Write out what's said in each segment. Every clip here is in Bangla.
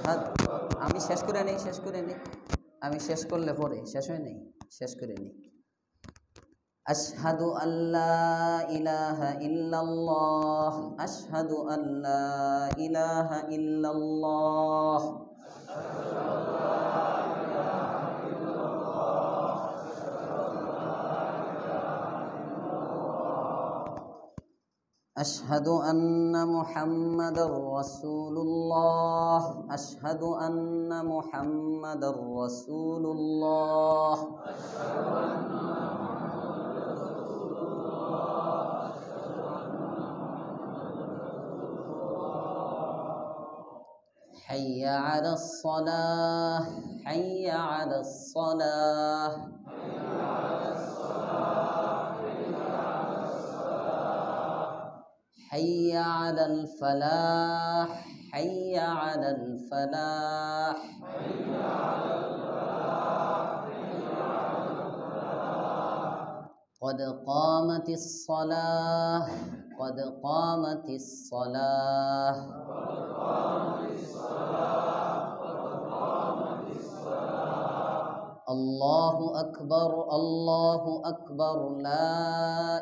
আশহাদ আমি শেষ করে নেই আমি শেষ করলে পরে শেষ হয় নেই শেষ করে নেই আশহাদু আল্লা ইলাহা ইল্লাল্লাহ আশহাদু আল্লা ইলাহা ইল্লাল্লাহ أشهد أن محمد رسول الله أشهد أن محمد رسول الله حي على الصلاة حي على الصلاة حي على الفلاح حي على الفلاح قد قامت الصلاة قد قامت الصلاة الله أكبر لا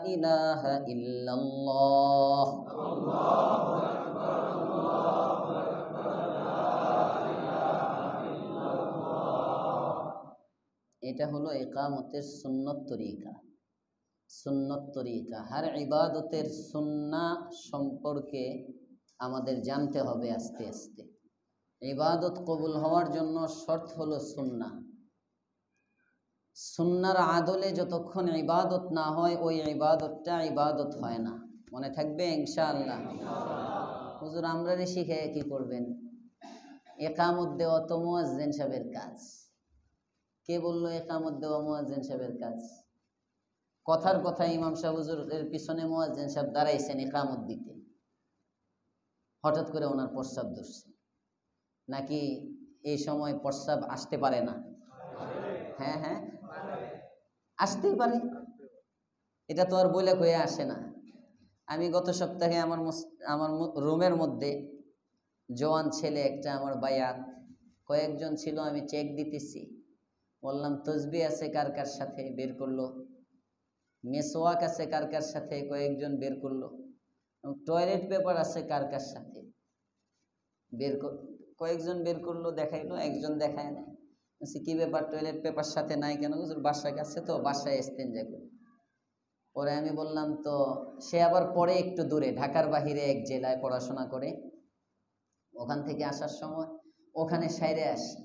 إله إلا الله এটা হলো ইকামতের সুন্নত তরিকা হর ইবাদতের সুন্নাহ সম্পর্কে আমাদের জানতে হবে আস্তে আস্তে ইবাদত কবুল হওয়ার জন্য শর্ত হলো সুন্নাহর আদলে যতক্ষণ ইবাদত না হয় ওই ইবাদতটা ইবাদত হয় না মনে থাকবে ইনশাআল্লাহ হুজুর আমরা শিখে কি করবেন ইকামত দেওয়া তো মুয়াজ্জিন সাহেবের কাজ কে বললো ইকামত দেওয়া মুয়াজ্জিন সাহেবের কাজ কথার কথা ইমাম সাহেব হুজুরের পিছনে মুয়াজ্জিন সাহেব দাঁড়াইছেন ইকামত দিতে হঠাৎ করে ওনার প্রস্রাব ধরছে নাকি এই সময় প্রস্রাব আসতে পারে না হ্যাঁ আসতেই পারে এটা তো আর বলে কয়ে আসে না আমি গত সপ্তাহে আমার রুমের মধ্যে জওয়ান ছেলে একটা আমার বায়াত কয়েকজন ছিল আমি চেক দিতেছি বললাম তসবিহ আছে কার কার সাথে বের করলো মেসওয়াক আছে কার কার সাথে কয়েকজন বের করলো টয়লেট পেপার আছে কার কার সাথে কয়েকজন বের করলো দেখাইলো একজন দেখায় না কি ব্যাপার টয়লেট পেপার সাথে নাই কেন হুজুর বাসায় গেছে তো বাসায় ইস্তেঞ্জা করে পরে আমি বললাম তো সে আবার পরে একটু দূরে ঢাকার বাহিরে এক জেলায় পড়াশোনা করে ওখান থেকে আসার সময় ওখানে সাইরে আসি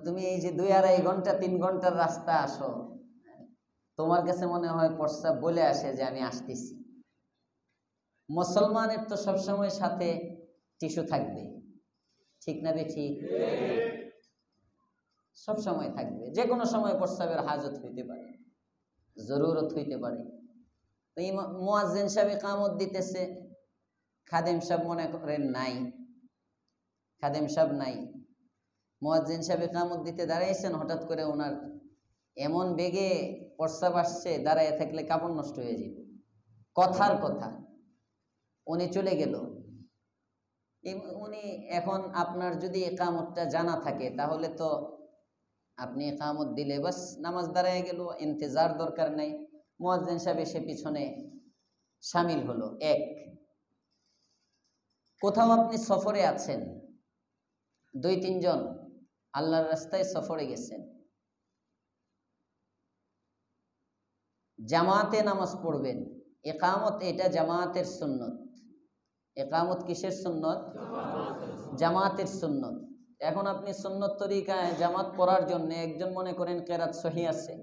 তুমি এই যে 2-2.5 ঘন্টা 3 ঘন্টার রাস্তা আসো তোমার কাছে মনে হয় প্রস্রাব বলে আসে যে আমি আসতেছি মুসলমানের তো সবসময় সাথে টিস্যু থাকবে ঠিক না ঠিক সব সময় থাকবে যে কোনো সময় প্রস্রাবের হাজত হইতে পারে জরুরত হইতে পারে এই মুয়াজ্জিন সাহেব ইকামত দিতেছে খাদেম সাহেব মনে করেন নাই মুয়াজ্জিন সাহেব ইকামত দিতে দাঁড়াইছেন হঠাৎ করে ওনার এমন বেগে প্রস্রাব আসছে দাঁড়ায় থাকলে কাপড় নষ্ট হয়ে যাবে কথার কথা উনি চলে গেল উনি এখন আপনার যদি ইকামতটা জানা থাকে তাহলে তো আপনি ইকামত দিলে বাস নামাজ দাঁড়ায় গেল ইন্তজার দরকার নাই মুয়াজ্জিন সাহেব এসে পিছনে শামিল হলো এক কোথাও আপনি সফরে আছেন 2-3 জন আল্লাহর রাস্তায় সফরে গেছেন জামাতে নামাজ পড়বেন ইকামত এটা জামাতের সুন্নত ইকামত কিসের সুন্নত জামাতের সুন্নত এখন আপনি সুন্নত তরিকায় জামাত পড়ার জন্য একজন মনে করেন কেরাত সহি আছে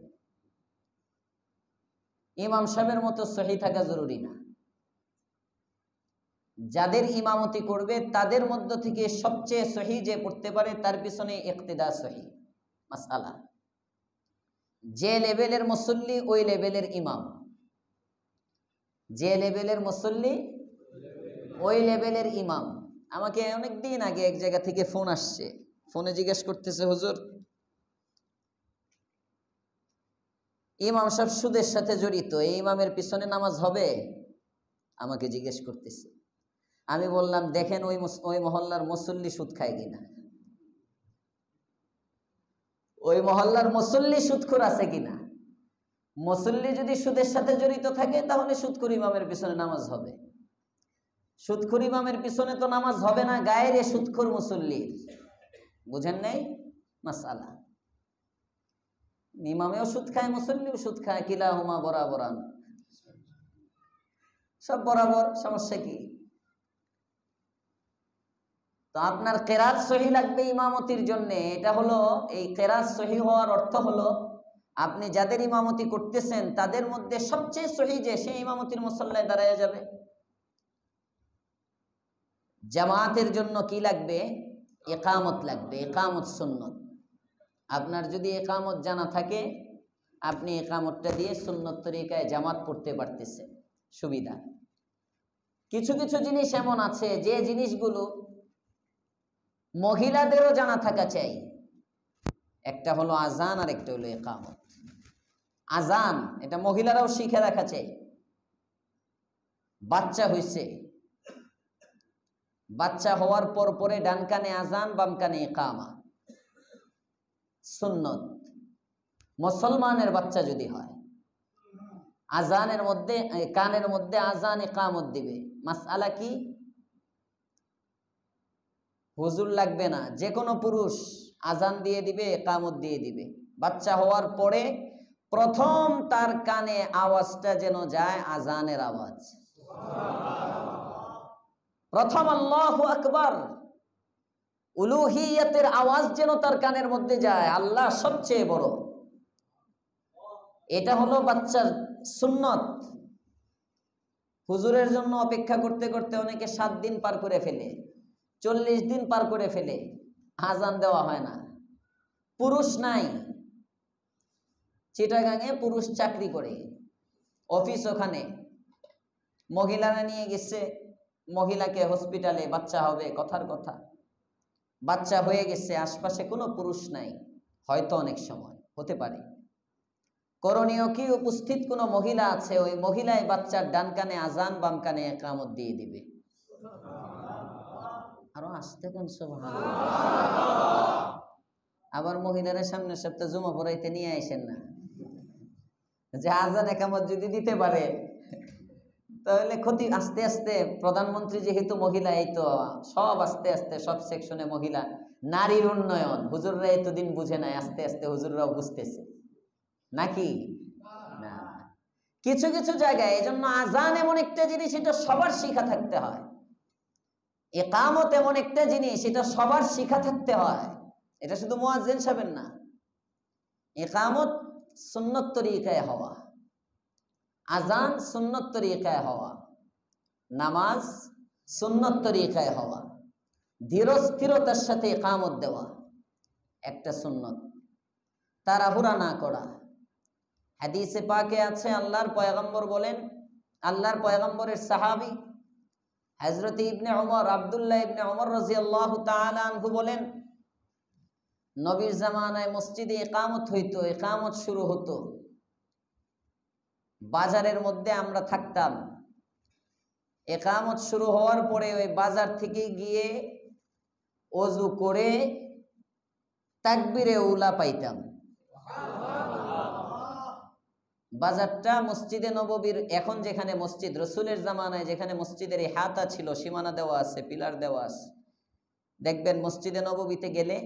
ইমাম সাহেবের মতো সহি থাকা জরুরি না যাদের ইমামতি করবে তাদের মধ্য থেকে সবচেয়ে সহি যে পড়তে পারে তার পিছনে ইক্তিদা সহি মাসআলা যে লেভেলের মুসল্লি ওই লেভেলের ইমাম যে লেভেলের মুসল্লি ওই লেভেলের ইমাম আমাকে অনেক দিন আগে এক জায়গা থেকে ফোন আসছে ফোনে জিজ্ঞেস করতেছে হুজুর ইমাম সাহেব সুদের সাথে জড়িত এই ইমামের পিছনে নামাজ হবে আমাকে জিজ্ঞেস করতেছে আমি বললাম দেখেন ওই মহল্লার মুসল্লি সুদ খায় কিনা, ওই মহল্লার মুসল্লি সুদখোর আছে কিনা। মুসল্লি যদি সুদের সাথে জড়িত থাকে তাহলে সুদখোর ইমামের পিছনে নামাজ হবে। সুদখোর ইমামের পিছনে তো নামাজ হবে না গায়ের সুদখোর মুসল্লির। বুঝেন নাই মাসআলা? ইমামেও সুদ খায়, মুসল্লিও সুদ খায়, কিলাহুমা বরাবরান, সব বরাবর, সমস্যা কি? তো আপনার কেরাত সহি লাগবে ইমামতির জন্য। এটা হলো, এই কেরাত সহি হওয়ার অর্থ হলো আপনি যাদের ইমামতি করতেছেন তাদের মধ্যে সবচেয়ে সহি যে, সেই ইমামতির মুসল্লায় দাঁড়ায় যাবে। জামাতের জন্য কি লাগবে? ইকামত লাগবে, ইকামত সুন্নত। আপনার যদি ইকামত জানা থাকে আপনি ইকামতটা দিয়ে সুন্নত তরিকায় জামাত পড়তে পারতেছেন, সুবিধা। কিছু কিছু জিনিস এমন আছে যে জিনিসগুলো মহিলাদেরও জানা থাকা চাই। একটা হলো আজান আর একটা হলো ইকামত। আজান এটা মহিলারাও শিখে রাখা চাই। বাচ্চা হইছে, বাচ্চা হওয়ার পর পরে ডান কানে আজান বাম কানে ইকামা, সুন্নত। মুসলমানের বাচ্চা যদি হয় আজানের মধ্যে, কানের মধ্যে আজান ইকামত দিবে। মাসআলা কি? হুজুর লাগবে না, যে কোনো পুরুষ আজান দিয়ে দিবে, ইকামত দিয়ে দিবে। বাচ্চা হওয়ার পরে প্রথম তার কানে আওয়াজটা যেন যায় আজানের আওয়াজ, প্রথম আল্লাহু আকবার, উলুহিয়তের আওয়াজ যেন তার কানের মধ্যে যায়, আল্লাহ সবচেয়ে বড়। এটা হলো বাচ্চার সুন্নত। হুজুরের জন্য অপেক্ষা করতে করতে অনেকে 7 দিন পার করে ফেলে, 40 দিন পার করে ফেলে, আজান দেওয়া হয় না। পুরুষ নাই, চিটাগাঙে পুরুষ চাকরি করে, অফিস ওখানে, মহিলারা নিয়ে গেছে মহিলাকে হসপিটালে, বাচ্চা হবে, কথার কথা বাচ্চা হয়ে গেছে, আশপাশে কোনো পুরুষ নাই, হয়তো অনেক সময় হতে পারে। করণীয় কি? উপস্থিত কোনো মহিলা আছে, ওই মহিলায় বাচ্চার ডান কানে আজান বাম কানে ইকামত দিয়ে দিবে। আরো আসতে কোন সুবহানাল্লাহ। আবার মহিলারা সামনের সপ্তাহে জুমা পড়াইতে নিয়ে আইসেন না, যে আজান ইকামত যদি দিতে পারে তাহলে ক্ষতি। আস্তে আস্তে প্রধানমন্ত্রী যেহেতু মহিলা, এই তো সব আস্তে আস্তে সব সেকশনে মহিলা, নারীর উন্নয়ন। হুজুররা এতদিন বুঝে নাই, আস্তে আস্তে হুজুররাও বুঝতেছে নাকি না? কিছু কিছু জায়গায় এজন্য আজান এমন একটা জিনিস, এটা সবার শিখা থাকতে হয়। ইকামত এমন একটা জিনিস, এটা সবার শিখা থাকতে হয়। এটা শুধু মুয়াজ্জিন সাহেবের না। ইকামত সুন্নত তরিকায় হওয়া, আজান সুন্নত তরিকায় হওয়া, নামাজ সুন্নত তরিকায় হওয়া, ধীর স্থিরতার সাথে ইকামত দেওয়া একটা সুন্নত। তাড়াহুড়া না করা। হাদিসে পাকে আছে, আল্লাহর পয়গম্বর বলেন, আল্লাহর পয়গম্বরের সাহাবী হযরত ইবনে ওমর, আব্দুল্লাহ ইবনে ওমর রাদিয়াল্লাহু তাআলা আনহু বলেন, নবীর জামানায় মসজিদে ইকামত হইতো, ইকামত শুরু হতো, বাজারের মধ্যে আমরা থাকতাম। ইকামত শুরু হওয়ার পরে ওই বাজার থেকে গিয়ে ওযু করে তাকবীরে উলা পাইতাম। বাজারটা মসজিদে নববীর, এখন যেখানে মসজিদ, রসুলের জামানায় যেখানে মসজিদের ইহাতা ছিল, সীমানা দেওয়া আছে, পিলার দেওয়া আছে, দেখবেন মসজিদে নববীতে গেলে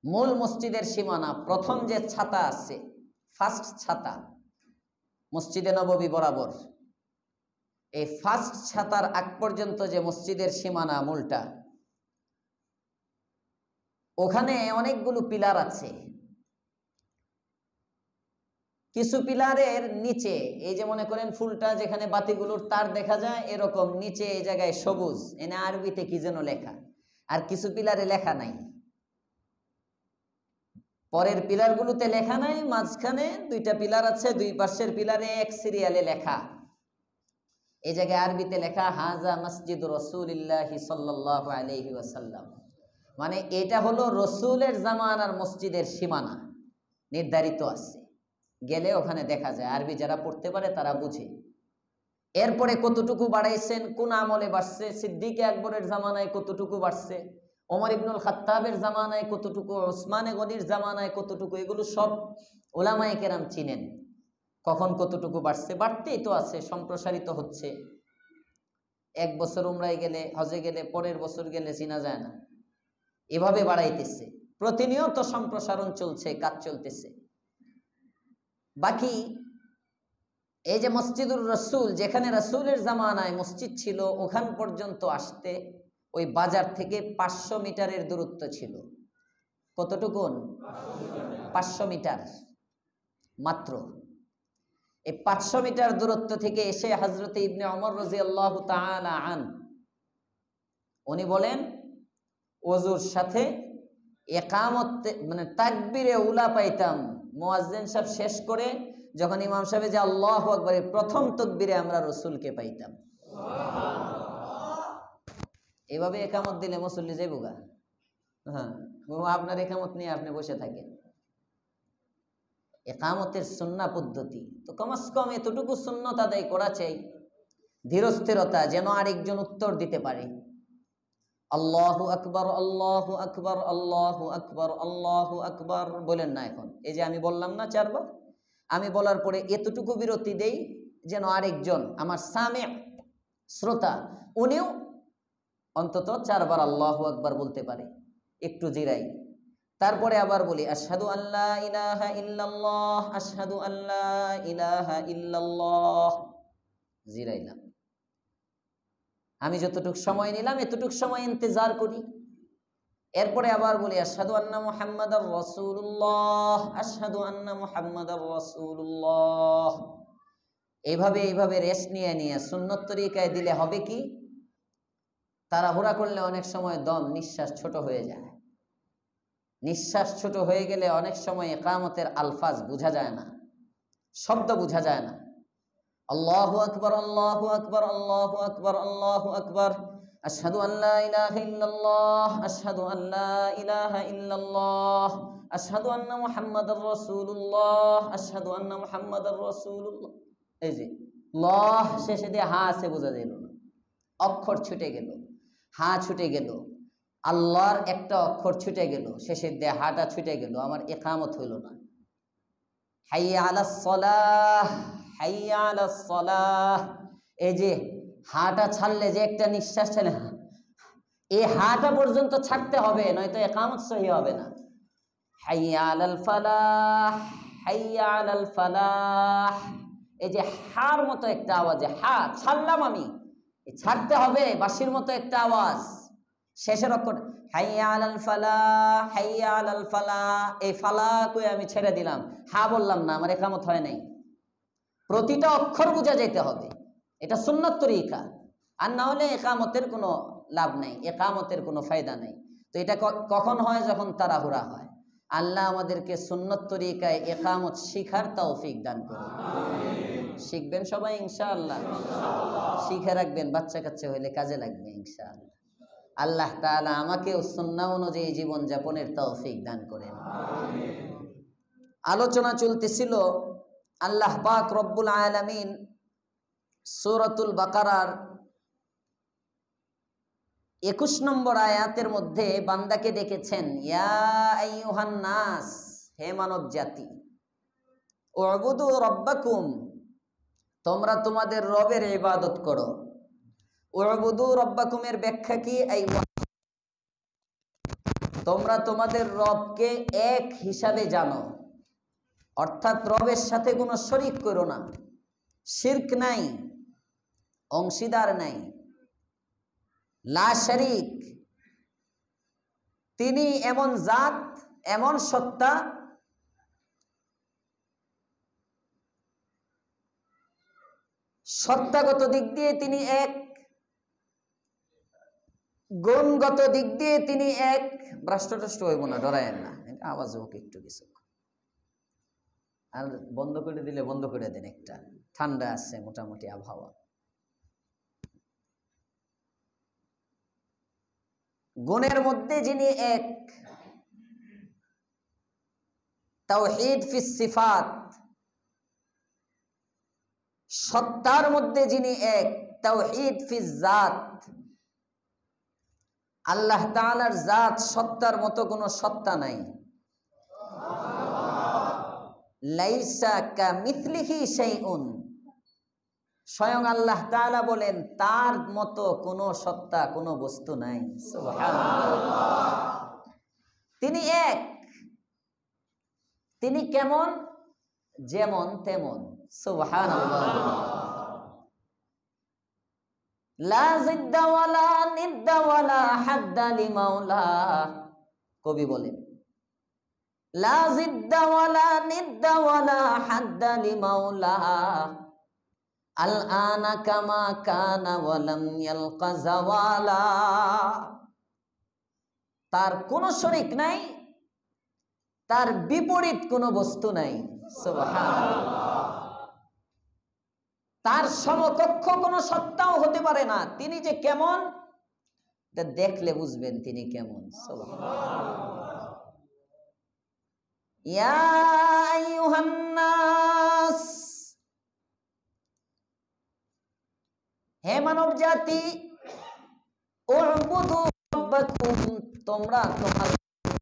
মূল মসজিদের সীমানা, প্রথম যে ছাতা আছে, ফার্স্ট ছাতা মসজিদে নববী বরাবর, এই ফার্স্ট ছাতার আগ পর্যন্ত যে মসজিদের সীমানা মূলটা, ওখানে অনেকগুলো পিলার আছে। কিছু পিলারের নিচে, এই যে মনে করেন ফুলটা যেখানে বাতিগুলোর তার দেখা যায়, এরকম নিচে এই জায়গায় সবুজ, এনে আরবিতে কি যেন লেখা, আর কিছু পিলারে লেখা নাই। পরের পিলারগুলোতে লেখা নাই, মাঝখানে 2টা পিলার আছে, 2 পাশের পিলারে এক সিরিয়ালে লেখা। এই জায়গায় আরবিতে লেখা হাজা মসজিদ রাসূলিল্লাহি সাল্লাল্লাহু আলাইহি ওয়াসাল্লাম, মানে এটা হলো রসুলের জামানার মসজিদের সীমানা নির্ধারিত আছে। গেলে ওখানে দেখা যায়, আরবি যারা পড়তে পারে তারা বুঝে। এরপরে কতটুকু বাড়াইছেন, কোন আমলে বাড়ছে, সিদ্দিক আকবরের জামানায় কতটুকু বাড়ছে, ওমর ইবনুল খাত্তাবের জামানায় কতটুকু, ওসমানে গনির জামানায় কতটুকু, এগুলো সব ওলামায়ে কেরাম চিনেন। কখন কতটুকু বাড়ছে, বাড়তেই তো আছে, সম্প্রসারিত হচ্ছে। এক বছর উমরায় গেলে, হজে গেলে, পরের বছর গেলে চিনা যায় না, এভাবে বাড়াইতেছে, প্রতিনিয়ত সম্প্রসারণ চলছে, কাজ চলতেছে। বাকি এই যে মসজিদুর রসুল, যেখানে রসুলের জামানায় মসজিদ ছিল, ওখান পর্যন্ত আসতে ওই বাজার থেকে 500 মিটারের দূরত্ব ছিল। কতটুকুন? 500 মিটার মাত্র। এই 500 মিটার দূরত্ব থেকে এসে হযরতে ইবনে ওমর রাদিয়াল্লাহু তাআলা আন, উনি বলেন ওযুর সাথে ইকামত মানে তাকবীরে উলা পাইতাম, মুয়াজ্জিন সাহেব শেষ করে যখন ইমাম সাহেব যে আল্লাহু আকবার, প্রথম তাকবীরে আমরা রাসূলকে পাইতাম। এভাবে ইকামত দিলে মুসল্লি যাইবগা। হ্যাঁ, আপনার ইকামত নিয়ে আপনি বসে থাকেন। ইকামতের সুন্নাহ পদ্ধতি তো কমস কম এতটুকু সুন্নত আদায় করা চাই, ধীরস্থিরতা, যেন আরেকজন উত্তর দিতে পারে। আল্লাহু আকবার, আল্লাহু আকবার, আল্লাহু আকবার, আল্লাহু আকবার বলেন না। এখন এই যে আমি বললাম না 4 বার, আমি বলার পরে এতটুকু বিরতি দেই যেন আরেকজন আমার সামি শ্রোতা, উনিও অন্তত 4 বার আল্লাহু আকবার বলতে পারে। একটু জিরাই, তারপরে আবার বলি আশহাদু আল্লা ইলাহা ইল্লাল্লাহ, আশহাদু আল্লা ইলাহা ইল্লাল্লাহ, জিরাইলাম। আমি যতটুকু সময় নিলাম এতটুকু সময় ইন্তজার করি। এরপরে আবার বলি আশহাদু আন্না মুহাম্মাদার রাসূলুল্লাহ, আশহাদু আন্না মুহাম্মাদার রাসূলুল্লাহ। এইভাবে রেস্ট নিয়ে নিয়ে সুন্নত তরিকায় দিলে হবে কি, তাড়াহুড়া করলে অনেক সময় দম, নিঃশ্বাস ছোট হয়ে যায়। নিঃশ্বাস ছোট হয়ে গেলে অনেক সময় ইকামতের আলফাজ বোঝা যায় না, শব্দ বোঝা যায় না। আল্লাহু আকবার, আল্লাহু আকবার, আল্লাহু আকবার, আল্লাহু আকবার, আশহাদু আল্লা ইলাহা ইল্লাল্লাহ, আশহাদু আল্লা ইলাহা ইল্লাল্লাহ, আশহাদু আন্না মুহাম্মাদার রাসূলুল্লাহ, আশহাদু আন্না মুহাম্মাদার রাসূলুল্লাহ। এই যে আল্লাহ শেষে দিয়ে হা আছে, বোঝা গেল না, অক্ষর ছুটে গেল, হা ছুটে গেল, আল্লাহর একটা অক্ষর ছুটে গেল, শেষের দিয়ে হাটা ছুটে গেল, আমার ইকামত হইল না। হাইয়া আলাস সালাহ, হাইয়া আলাস সালাহ, এই যে হাটা ছাড়লে যে একটা নিঃশ্বাস ছাড়ে, এই হাটা পর্যন্ত ছাড়তে হবে, নয়তো ইকামত সহি হবে না। হাইয়া আলাল ফালাহ, হাইয়া আলাল ফালাহ, এই যে হার মতো একটা আওয়াজে হা ছাড়লাম আমি, ছাড়তে হবে, বাঁশির মতো একটা আওয়াজ। শেষের অক্ষর হাইয়া আলাল ফালাহ, হাইয়া আলাল ফালাহ, এই ফালাহ কই আমি ছেড়ে দিলাম, হা বললাম না, আমার ইকামত হয় নাই। প্রতিটা অক্ষর বোঝা যেতে হবে, এটা সুন্নাত তরিকা। আর না হলে ইকামতের কোনো লাভ নাই, ইকামতের কোনো ফায়দা নাই। তো এটা কখন হয়? যখন তাড়াহুড়া হয়। আল্লাহ আমাদেরকে সুন্নাত তরিকায় ইকামত শিখার তৌফিক দান করুন। শিখবেন সবাই ইনশাআল্লাহ, শিখে রাখবেন, বাচ্চা কাচ্চা হইলে কাজে লাগবে ইনশাআল্লাহ। আল্লাহ তাআলা আমাকেও সুন্নাহ অনুযায়ী জীবন যাপনের তৌফিক দান করেন। আলোচনা চলতেছিল আল্লাহ পাক রব্বুল আলামিন সূরাতুল বাকারার 21 নম্বর আয়াতের মধ্যে বান্দাকে ডেকেছেন, ইয়া আইয়ুহান নাস, হে মানব জাতি, উবুদু রাব্বাকুম, তোমরা তোমাদের রবের ইবাদত করো। উবুদু রাব্বাকুমের ব্যাখ্যা কি? তোমরা তোমাদের রবকে এক হিসাবে জানো, অর্থাৎ রবের সাথে কোনো শরীক করো না, শিরক নাই, অংশীদার নাই, লা শরীক। তিনি এমন জাত, এমন সত্তা, সত্তাগত দিক দিয়ে তিনি এক, গুণগত দিক দিয়ে তিনি এক। ভ্রষ্টট্রষ্ট হইব না, ডরায়েন না, আওয়াজ হোক একটু কিছু। আর বন্ধ করে দিলে বন্ধ করে দেন, একটা ঠান্ডা আছে মোটামুটি আবহাওয়া। গুণের মধ্যে যিনি এক, তাওহীদ ফিস সিফাত, সত্তার মধ্যে যিনি এক, তাওহীদ ফি জাত, আল্লাহ তাআলার জাত সত্তার মতো কোনো সত্তা নাই। লাইসা কামিথলিহি শাইউন, স্বয়ং আল্লাহ তাআলা বলেন তার মতো কোনো সত্তা কোনো বস্তু নাই। সুবহানাল্লাহ। তিনি এক, তিনি কেমন? যেমন তেমন। সুবহানাল্লাহ। লা জিদ্দা ওয়ালা নিদ্দা ওয়ালা হাদ্দা লিমাওলা, কবি বলেন লা জিদ্দা ওয়ালা নিদ্দা ওয়ালা হাদ্দা লিমাওলা, আল আনা কামা কানা ওয়ালাম ইয়ালকা জাওয়ালা। তার কোনো শরীক নাই, তার বিপরীত কোনো বস্তু নাই। সুবহানাল্লাহ। তার সমকক্ষ কোনো সত্তাও হতে পারে না। তিনি যে কেমন এটা দেখলে বুঝবেন তিনি কেমন। সুবহানাল্লাহ। ইয়া আইয়ুহান নাস, হে মানব জাতি, উবুদু রাব্বাকুম, তোমরা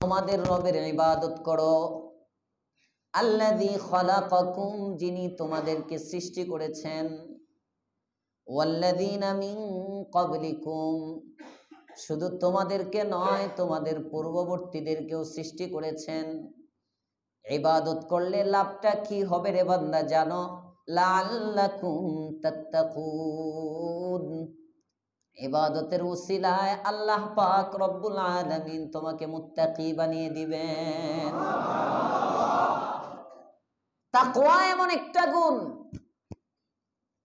তোমাদের রবের ইবাদত করো। আল্লাযী খালাকাকুম, যিনি তোমাদেরকে সৃষ্টি করেছেন। ওয়াল্লাযীনা মিন ক্বাবলিকুম, শুধু তোমাদেরকে নয় তোমাদের পূর্ববর্তীদেরকেও সৃষ্টি করেছেন। ইবাদত করলে লাভটা কি হবে রে বান্দা জানো? লাআল্লাকুম তাত্তাকুন, ইবাদতের উসিলায় আল্লাহ পাক রব্বুল আলামিন তোমাকে মুত্তাকি বানিয়ে দিবেন। তাকওয়া এমন একটা গুণ,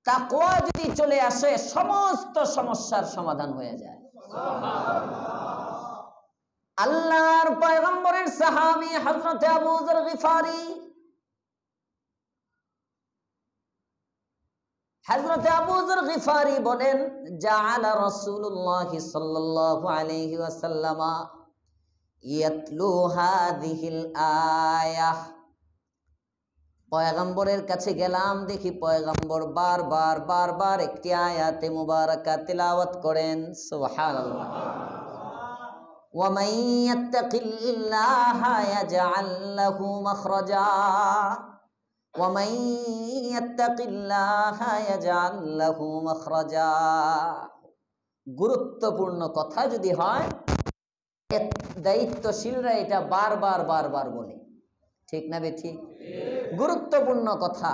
তাকওয়া যদি চলে আসে সমস্ত সমস্যার সমাধান হয়ে যায়। আল্লাহর পয়গম্বরের সাহাবী হযরত আবু যর গিফারি, হযরত আবু যর গিফারি বলেন জাআলা রাসূলুল্লাহ সাল্লাল্লাহু আলাইহি ওয়াসাল্লাম ইয়াতলু হাযিহিল আয়াহ, পয়গম্বরের কাছে গেলাম, দেখি পয়গম্বর বারবার একটি আয়াতে মুবারাকা তিলাওয়াত করেন। সুবহানাল্লাহ। ওয়া মান ইয়াত্তাকিল্লাহা ইয়াজআল লাহু মাখরাজা, ওয়া মান ইয়াত্তাকিল্লাহা ইয়াজআল লাহু মাখরাজা। গুরুত্বপূর্ণ কথা যদি হয় দায়িত্বশীলরা এটা বারবার বলে, ঠিক না বে ঠিক? গুরুত্বপূর্ণ কথা।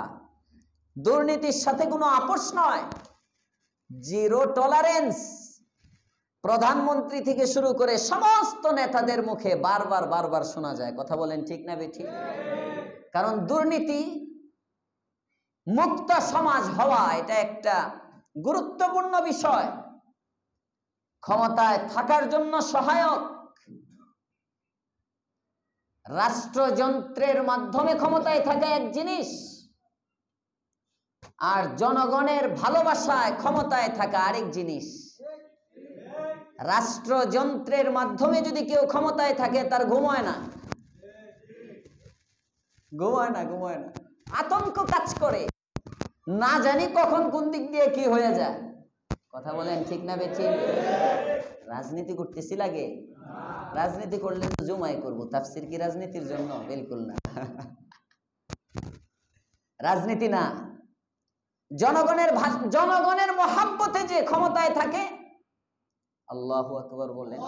দুর্নীতির সাথে কোনো আপোষ নয়, জিরো টলারেন্স। প্রধানমন্ত্রী থেকে শুরু করে সমস্ত নেতাদের মুখে বারবার শোনা যায়। কথা বলেন ঠিক না বে ঠিক? কারণ দুর্নীতি মুক্ত সমাজ হওয়া এটা একটা গুরুত্বপূর্ণ বিষয়, ক্ষমতায় থাকার জন্য সহায়ক। রাষ্ট্রযন্ত্রের মাধ্যমে ক্ষমতায় থাকা এক জিনিস, আর জনগণের ভালোবাসায় ক্ষমতায় থাকা আরেক জিনিস। রাষ্ট্রযন্ত্রের মাধ্যমে যদি কেউ ক্ষমতায় থাকে তার ঘুমায় না, আতঙ্ক কাজ করে, না জানি কখন কোন দিক দিয়ে কি হয়ে যায়। কথা বলেন ঠিক না বে ঠিক? রাজনীতি করতেছি লাগে? রাজনীতি করলে তো জুমাই করবো, তাফসীর কি রাজনীতির জন্য? বিলকুল না, রাজনীতি না। জনগণের মহাব্বতে যে ক্ষমতায় থাকে, আল্লাহু আকবার বলেন,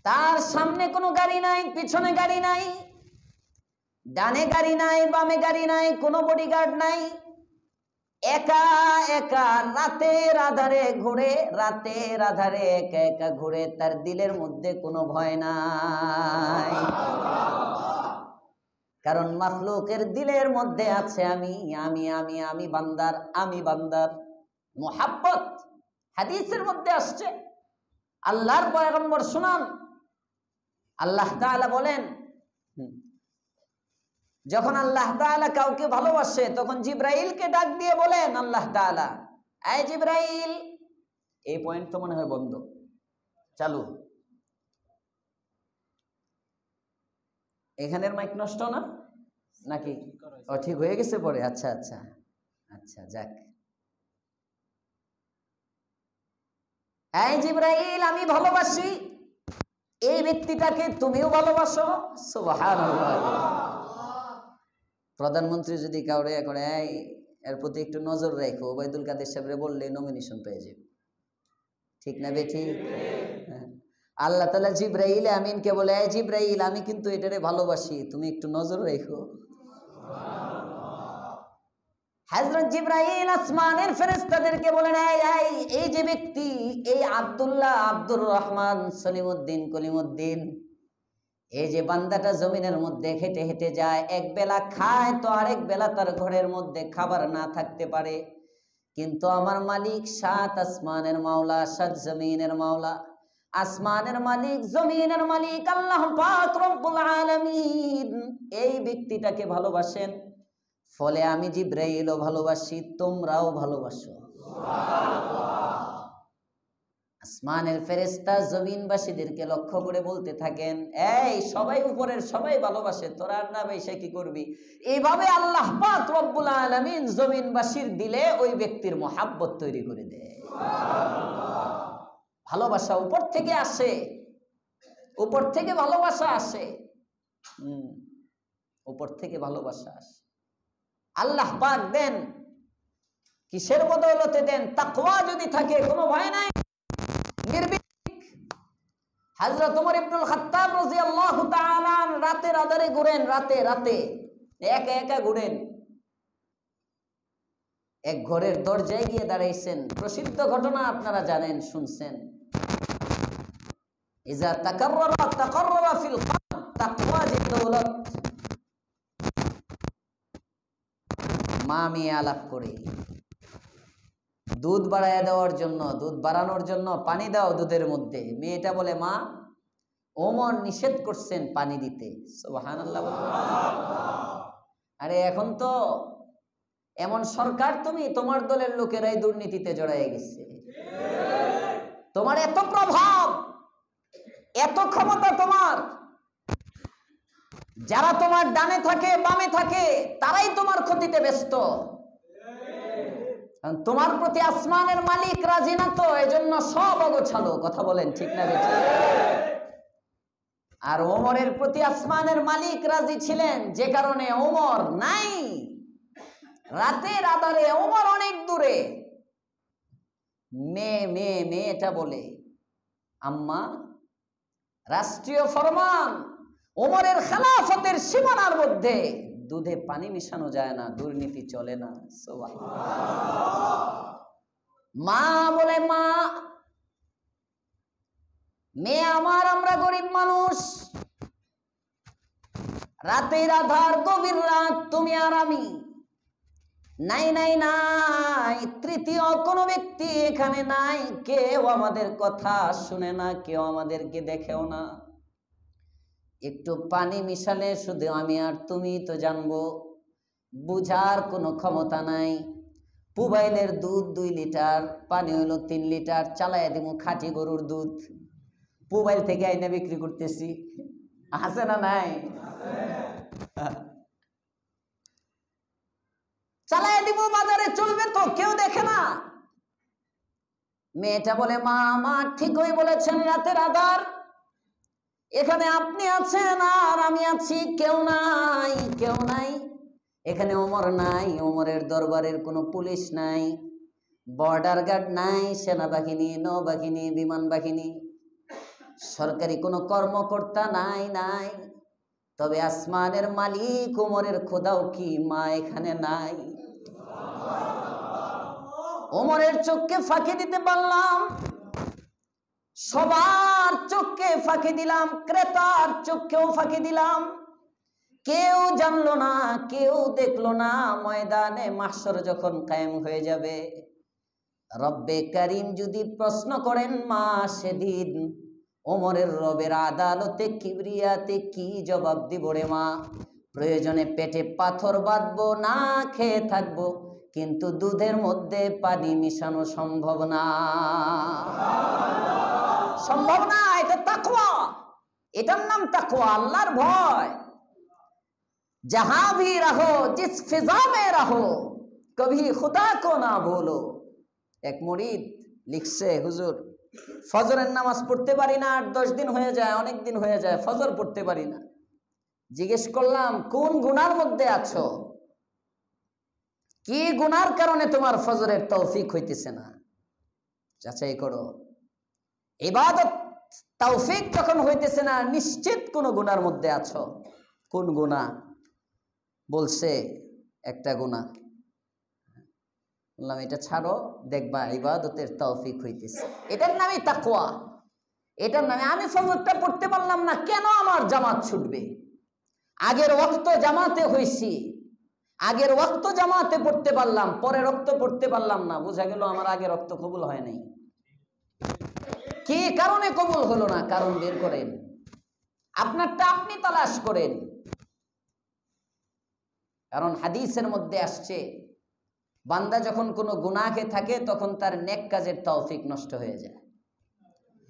তার সামনে কোনো গাড়ি নাই, পিছনে গাড়ি নাই, ডানে গাড়ি নাই, বামে গাড়ি নাই, কোনো বডিগার্ড নাই, একা রাতের আধারে ঘুরে, একা ঘুরে, তার দিলের মধ্যে কোনো ভয় নাই। কারণ মাখলুকের দিলের মধ্যে আছে আমি বান্দার মুহাব্বত। হাদিসের মধ্যে আসছে, আল্লাহর পয়গম্বর শুনান, আল্লাহ তাআলা বলেন যখন আল্লাহ তাআলা কাউকে ভালোবাসে তখন জিবরাইলকে ডাক দিয়ে বলেন আল্লাহ তাআলা, এই জিবরাইল, এই পয়েন্ট তো মনে হয় বন্ধ, চালু, এখানের মাইক নষ্ট না নাকি? ও ঠিক হয়ে গেছে পরে, আচ্ছা। আচ্ছা যাক, এই জিবরাইল আমি ভালোবাসি, এই ব্যক্তিটাকে তুমিও ভালোবাসো। সুবহানাল্লাহ। প্রধানমন্ত্রী যদি কাউরে করে এর প্রতি একটু নজর রাখো, ওবায়দুল কাদের সাহেবরে বললে নমিনেশন পেয়ে যাবে। ঠিক না বেঠি? আল্লাহ তাআলা জিবরাইল আমিনকে বলে, এই জিবরাইল আমি কিন্তু এটারে ভালোবাসি, তুমি একটু নজর রাখো। হযরত জিবরাইল আসমানের ফেরেশতাদেরকে বলেন, এই যে ব্যক্তি, এই আব্দুল্লাহ, আব্দুর রহমান, সলিমউদ্দিন, কলিমউদ্দিন, এই যে বান্দাটা জমিনের মধ্যে হেঁটে হেঁটে যায়, এক বেলা খায় তো আরেক বেলা তার ঘরের মধ্যে খাবার না থাকতে পারে, কিন্তু আমার মালিক সাত আসমানের মাওলা, সাত জমিনের মাওলা, আসমানের মালিক, জমিনের মালিক আল্লাহ পাক রব্বুল আলামিন এই ব্যক্তিটাকে ভালোবাসেন। ফলে আমি জিবরাইলও ভালোবাসি, তোমরাও ভালোবাসো। আসমানের ফেরেশতা জমিনবাসীদেরকে লক্ষ্য করে বলতে থাকেন, এই সবাই উপরের সবাই ভালোবাসে, তোরা আর না বেশি কি করবি? এইভাবে আল্লাহ পাক রব্বুল আলামিন জমিনবাসীর দিলে ওই ব্যক্তির মহাব্বত তৈরি করে দেয়। ভালোবাসা উপর থেকে আসে, উপর থেকে ভালোবাসা আসে। উপর থেকে ভালোবাসা আসে। আল্লাহ পাক দেন কিসের বদৌলতে দেন? তাকওয়া যদি থাকে, কোনো ভয় নাই, নির্ভীক। হযরত ওমর ইবনুল খাত্তাব রাদিয়াল্লাহু তাআলা রাতের আঁধারে ঘুরেন, রাতে একা একা ঘুরেন। এক ঘরের দরজায় গিয়ে দাঁড়াইছেন। প্রসিদ্ধ ঘটনা আপনারা জানেন, শুনছেন। ইজা তাকাররারা ফিল কলব, তাকওয়া যে দৌলত। মা মেয়ে আলাপ করে দুধ বাড়ায় দেওয়ার জন্য, দুধ বাড়ানোর জন্য পানি দাও দুধের মধ্যে। মেয়েটা বলে, মা ওমর নিষেধ করছেন পানি দিতে। সুবহানাল্লাহ। আরে এখন তো এমন সরকার, তুমি তোমার দলের লোকেরাই দুর্নীতিতে জড়ায় গেছে। তোমার এত প্রভাব, এত ক্ষমতা তোমার, যারা তোমার ডানে থাকে বামে থাকে তারাই তোমার ক্ষতিতে ব্যস্ত। তোমার প্রতি আসমানের মালিক রাজি না, তো এজন্য সব অগোছালো। কথা বলেন ঠিক না বেঠিক? আর ওমরের প্রতি আসমানের মালিক রাজি ছিলেন, যে কারণে ওমর নাই। রাতের আধারে ওমর অনেক দূরে। মেয়েটা বলে, আম্মা রাষ্ট্রীয় ফরমান, ওমরের খেলাফতের সীমানার মধ্যে দুধে পানি মিশানো যায় না, দুর্নীতি চলে না। মা বলে, মা মেয়ে আমার, আমরা গরিব মানুষ, রাতের আধার, গভীর রাত, তুমি আর আমি, নাই নাই নাই, তৃতীয় কোনো ব্যক্তি এখানে নাই, কেউ আমাদের কথা শুনে না, কেউ আমাদেরকে দেখেও না। একটু পানি মিশালে শুধু আমি আর তুমি তো জানবো, বুঝার কোনো ক্ষমতা নাই। পুবাইলের দুধ 2 লিটার, পানি হইল 3 লিটার, চালাইয়া দিব খাঁটি গরুর দুধ, পুবাইল থেকে আইনা বিক্রি করতেছি। আছে না নাই? চালাইয়া দিব, বাজারে চলবে তো, কেউ দেখে না। মেয়েটা বলে, মা ঠিকই বলেছেন, রাতের আধার, এখানে আপনি আছেন আর আমি আছি, কেউ নাই। এখানে ওমর নাই, ওমরের দরবারের কোনো পুলিশ নাই, বর্ডার গার্ড নাই, সেনাবাহিনী, নৌবাহিনী, বিমান বাহিনী, সরকারি কোনো কর্মকর্তা নাই। তবে আসমানের মালিক ওমরের খোদাও কি মা এখানে নাই। ওমরের চোখকে ফাঁকি দিতে পারলাম, সবার চোখকে ফাঁকি দিলাম, ক্রেতার চোখকেও ফাঁকি দিলাম। কেউ জানলো না, কেউ দেখলো না। ময়দানে মাহশর যখন কায়েম হয়ে যাবে, রব্বে কারিম যদি প্রশ্ন করেন, মা সেদিন ওমরের রবের আদালতে কিবরিয়াতে কি জবাব দিব রে মা? প্রয়োজনে পেটে পাথর বাঁধবো, না খেয়ে থাকবো, কিন্তু দুধের মধ্যে পানি মিশানো সম্ভব না। সম্ভব না। এটা তাকওয়া, এটার নাম তাকওয়া, আল্লাহর ভয়। जहां भी रहो, जिस फिजा में रहो, কভি খুদা কো না ভুলো। এক মুরিদ লিখছে, হুজুর ফজরের নামাজ পড়তে পারি না, 8-10 দিন হয়ে যায়, অনেক দিন হয়ে যায়, ফজর পড়তে পারি না। জিজ্ঞেস করলাম কোন গুনার মধ্যে আছো, কি গুনার কারণে তোমার ফজরের তৌফিক হইতেছে না, যাচাই করো। ইবাদত তৌফিক যখন হইতেছে না, নিশ্চিত কোন গুনার মধ্যে আছো। কোন গুনাহ? বলছে একটা গুনাহ। বললাম এটা ছাড়ো, দেখবা ইবাদতের তৌফিক হইতেছে। এটার নামই তাকওয়া। এটার নামে আমি ফজরটা পড়তে পারলাম না, কেন আমার জামাত ছুটবে? আগের ওয়াক্ত জামাতে হইছি, আগের ওয়াক্ত জামাতে পড়তে পারলাম, পরের ওয়াক্ত পড়তে পারলাম না, বোঝা গেল আমার আগের ওয়াক্ত কবুল হয় নাই। কি কারণে কবুল হলো না? কারণ বের করেন, আপনারটা আপনি তালাশ করেন। কারণ হাদিসের মধ্যে আসছে, বান্দা যখন কোনো গুনাহে থাকে তখন তার নেক কাজের তৌফিক নষ্ট হয়ে যায়।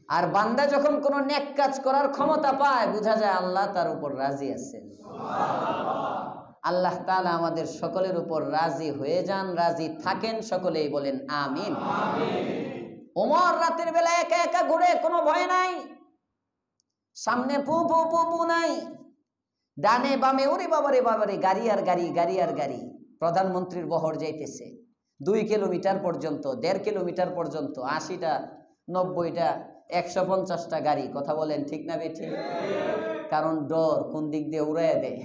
আর বান্দা যখন কোনো নেক কাজ করার ক্ষমতা পায়, বোঝা যায় আল্লাহ তার উপর রাজি আছেন। আল্লাহ তাআলা আমাদের সকলের উপর রাজি হয়ে যান, রাজি থাকেন, সকলেই বলেন আমিন। ওমর রাতের বেলা একা একা ঘুরে, কোনো ভয় নাই, সামনে পু পু পু পু নাই, ডানে বামে ওরে বাবারে বাবারে, গাড়ি আর গাড়ি, গাড়ি আর গাড়ি। প্রধানমন্ত্রীর বহর যাইতেছে 2 কিলোমিটার পর্যন্ত, 1.5 কিলোমিটার পর্যন্ত, 80টা 90টা 150টা গাড়ি। কথা বলেন ঠিক না বেঠিক? কারণ ডর কোন দিক দিয়ে উড়াইয়া দেয়।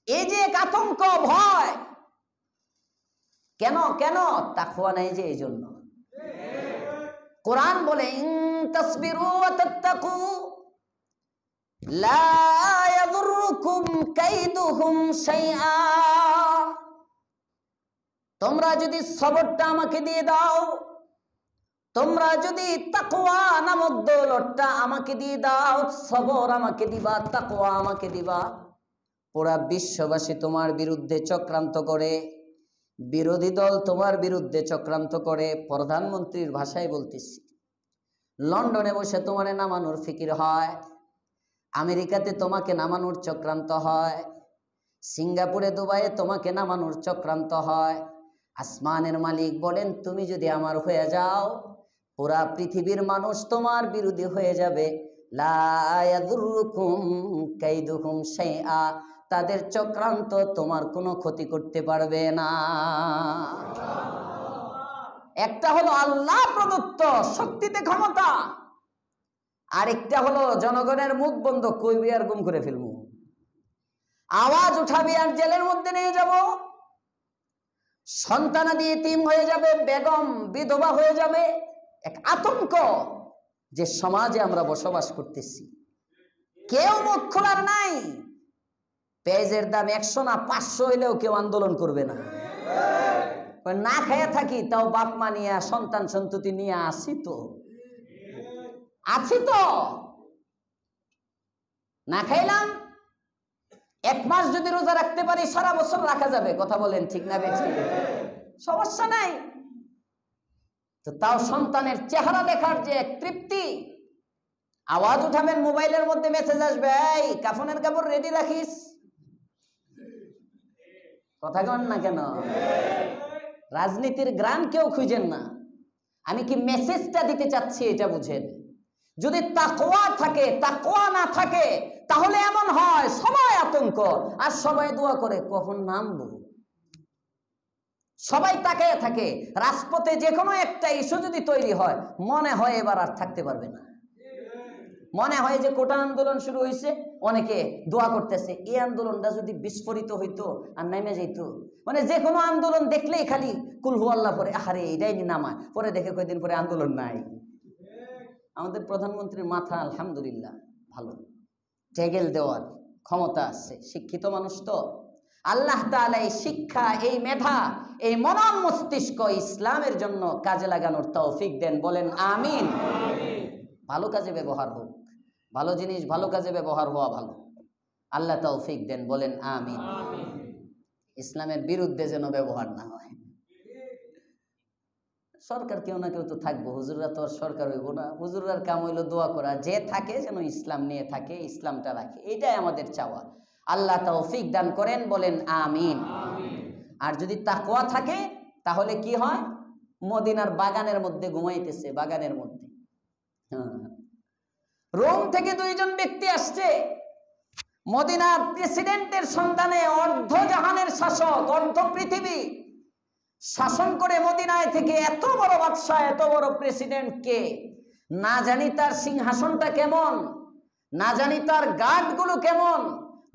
এই যে এক আতঙ্ক, ভয়, কেন কেন? তাকওয়া নাই যে, এই জন্য। কোরআন বলে ইন তাসবিরু ওয়া তাত্তাকু লা ইয়াদুররুকুম কাইদুহুম শাইআ। তোমরা যদি সবরটা আমাকে দিয়ে দাও, তোমরা যদি তাকওয়া নামক দৌলতটা আমাকে দিয়ে দাও, সবর আমাকে দিবা, তাকওয়া আমাকে দিবা, পুরা বিশ্ববাসী তোমার বিরুদ্ধে চক্রান্ত করে, বিরোধী দল তোমার বিরুদ্ধে চক্রান্ত করে, প্রধানমন্ত্রীর ভাষায় বলতেছি, লন্ডনে বসে তোমারে নামানোর ফিকির হয়, আমেরিকাতে তোমাকে নামানোর চক্রান্ত হয়, সিঙ্গাপুরে দুবাইয়ে তোমাকে নামানোর চক্রান্ত হয়। আসমানের মালিক বলেন, তুমি যদি আমার হয়ে যাও, পুরা পৃথিবীর মানুষ তোমার বিরোধী হয়ে যাবে। লা ইয়াদুররুকুম কাইদুহুম শাইআ, তাদের চক্রান্ত তোমার কোনো ক্ষতি করতে পারবে না। একটা হলো আল্লাহ প্রদত্ত শক্তিতে ক্ষমতা, আরেকটা হলো জনগণের মুখ বন্ধ, কইবি আর গুম করে ফেলবো, আওয়াজ উঠাবি আর জেলের মধ্যে নিয়ে যাব, সন্তানাদি এতিম হয়ে যাবে, বেগম বিধবা হয়ে যাবে। এক আতঙ্ক যে সমাজে আমরা বসবাস করতেছি, কেউ মুখ খোলার নাই। পেঁয়াজের দাম 100 না 500 হইলেও কেউ আন্দোলন করবে না। না খেয়ে থাকি, তাও বাপ মা নিয়ে, সন্তান সন্ততি নিয়ে আছি তো, না খাইলাম, 1 মাস যদি রোজা রাখতে পারি, সারা বছর রাখা যাবে। কথা বলেন ঠিক না বেঠিক? সমস্যা নাই তো, তাও সন্তানের চেহারা দেখার যে তৃপ্তি। আওয়াজ উঠাবেন, মোবাইলের মধ্যে মেসেজ আসবে, এই কাফনের কাপড় রেডি রাখিস। কথা কন না কেন? রাজনীতির গ্রাম কেউ খুঁজেন না। আমি কি মেসেজটা দিতে চাচ্ছি এটা বুঝেন। যদি তাকওয়া থাকে, তাকওয়া না থাকে, তাহলে এমন হয় সবাই আতঙ্ক, আর সবাই দোয়া করে কখন নামবো। সবাই তাকিয়ে থাকে, রাজপথে যে কোনো একটা ইস্যু যদি তৈরি হয়, মনে হয় এবার আর থাকতে পারবে না। মনে হয় যে কোটা আন্দোলন শুরু হয়েছে, অনেকে দোয়া করতেছে এই আন্দোলনটা যদি বিস্ফোরিত হইতো আর নেমে যেত। মানে যে কোনো আন্দোলন দেখলেই খালি কুল হু আল্লাহ পরে, আরে এটাই নামায়, পরে দেখে কয়েকদিন পরে আন্দোলন নাই। আমাদের প্রধানমন্ত্রীর মাথা আলহামদুলিল্লাহ ভালো, টেগেল দেওয়ার ক্ষমতা আছে, শিক্ষিত মানুষ তো। আল্লাহ তাআলা এই শিক্ষা, এই মেধা, এই মনন মস্তিষ্ক ইসলামের জন্য কাজে লাগানোর তৌফিক দেন। বলেন আমিন। ভালো কাজে ব্যবহার হোক, ভালো জিনিস ভালো কাজে ব্যবহার হওয়া ভালো। আল্লাহ তৌফিক দেন। বলেন আমিন। ইসলামের বিরুদ্ধে যেন ব্যবহার না হয়। সরকার কেউ না কেউ তো থাকবো, হুজুররা তো আর সরকার হইব না। হুজুররার কাম হইলো দোয়া করা, যে থাকে যেন ইসলাম নিয়ে থাকে, ইসলামটা রাখে, এটাই আমাদের চাওয়া। আল্লাহ তৌফিক দান করেন, বলেন আমিন। আর যদি তাকওয়া থাকে তাহলে কি হয়? মদিনার বাগানের মধ্যে ঘুমাইতেছে, বাগানের মধ্যে। রোম থেকে দুইজন ব্যক্তি আসছে, মদিনার প্রেসিডেন্টের সন্তানে, অর্ধ জাহানের শাসক, অর্ধ পৃথিবী শাসন করে মদিনায় থেকে এত বড় বাদশাহ, এত বড় প্রেসিডেন্ট কে? না জানি তার সিংহাসনটা কেমন, না জানি তার গার্ডগুলো কেমন,